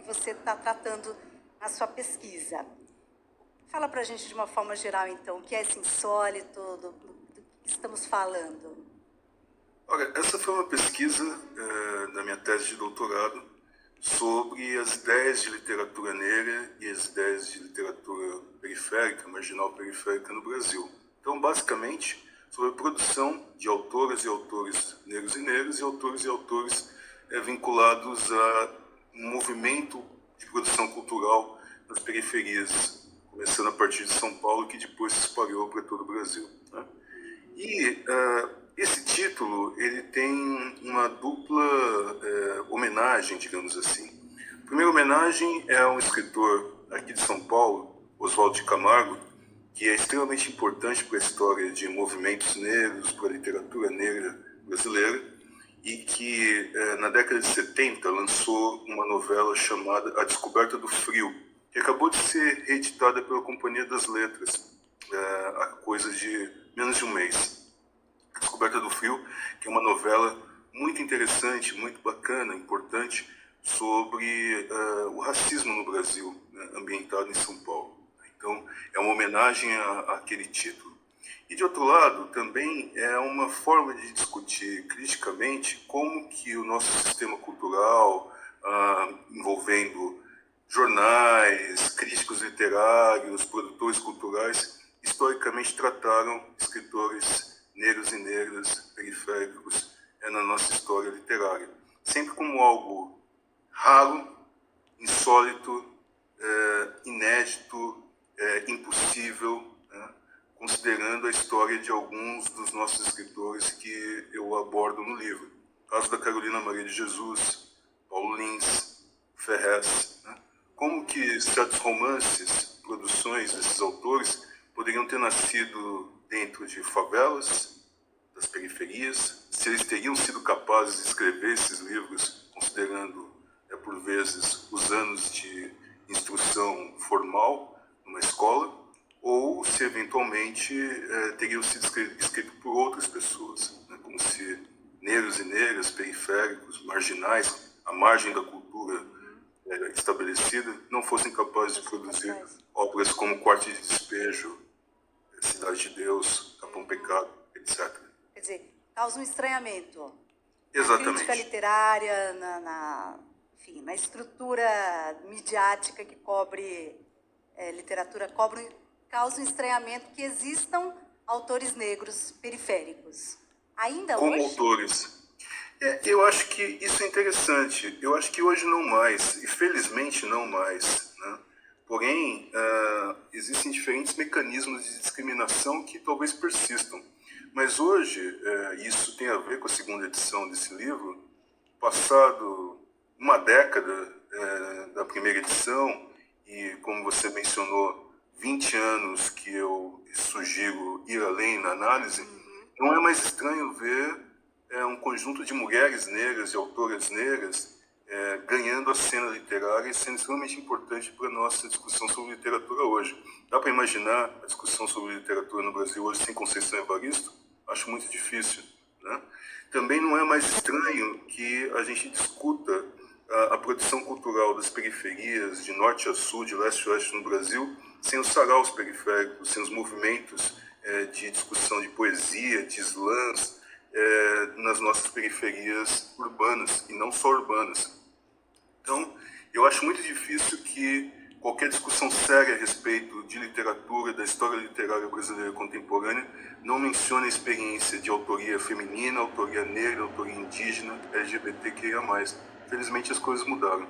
você está tratando na sua pesquisa. Fala para a gente de uma forma geral, então, o que é esse insólito, do que estamos falando? Olha, essa foi uma pesquisa da minha tese de doutorado sobre as ideias de literatura negra e as ideias de literatura periférica, marginal periférica no Brasil. Então, basicamente, sobre a produção de autoras e autores negros e negras e autores vinculados a um movimento de produção cultural nas periferias, começando a partir de São Paulo, que depois se espalhou para todo o Brasil, né? E esse título ele tem uma dupla homenagem, digamos assim. A primeira homenagem é a um escritor aqui de São Paulo, Oswaldo de Camargo, que é extremamente importante para a história de movimentos negros, para a literatura negra brasileira, e que na década de 70 lançou uma novela chamada A Descoberta do Frio, que acabou de ser reeditada pela Companhia das Letras há coisa de menos de um mês. A Descoberta do Frio, que é uma novela muito interessante, muito bacana, importante, sobre o racismo no Brasil, né, ambientado em São Paulo. Então, é uma homenagem àquele título. E, de outro lado, também é uma forma de discutir criticamente como que o nosso sistema cultural, envolvendo jornais, críticos literários, produtores culturais, historicamente trataram escritores negros e negras periféricos na nossa história literária. Sempre como algo raro, insólito, inédito, impossível, né? Considerando a história de alguns dos nossos escritores que eu abordo no livro. O caso da Carolina Maria de Jesus, Paulo Lins, Ferrez, né? Como que certos romances, produções desses autores poderiam ter nascido dentro de favelas, das periferias, se eles teriam sido capazes de escrever esses livros, considerando, por vezes, os anos de instrução formal numa escola, ou se, eventualmente, teriam sido escritos por outras pessoas, né? Como se negros e negras, periféricos, marginais, à margem da cultura estabelecida, não fossem capazes de produzir obras como Quarto de Despejo, Cidade de Deus, Capão Pecado, etc. Quer dizer, causa um estranhamento. Exatamente. Na crítica literária, enfim, na estrutura midiática que cobre literatura, causa um estranhamento que existam autores negros periféricos. Ainda como hoje? Autores. Eu acho que isso é interessante. Eu acho que hoje não mais, e felizmente não mais, né? Porém, existem diferentes mecanismos de discriminação que talvez persistam. Mas hoje, isso tem a ver com a segunda edição desse livro, passado uma década da primeira edição, e como você mencionou, 20 anos que eu sugiro ir além na análise, não é mais estranho ver um conjunto de mulheres negras e autoras negras ganhando a cena literária e sendo extremamente importante para a nossa discussão sobre literatura hoje. Dá para imaginar a discussão sobre literatura no Brasil hoje sem Conceição Evaristo? Acho muito difícil, né? Também não é mais estranho que a gente discuta a produção cultural das periferias, de norte a sul, de leste a oeste no Brasil, sem os saraus periféricos, sem os movimentos de discussão de poesia, de slams, nas nossas periferias urbanas, e não só urbanas. Então, eu acho muito difícil que qualquer discussão séria a respeito de literatura, da história literária brasileira contemporânea, não mencione a experiência de autoria feminina, autoria negra, autoria indígena, LGBTQIA+. Felizmente as coisas mudaram.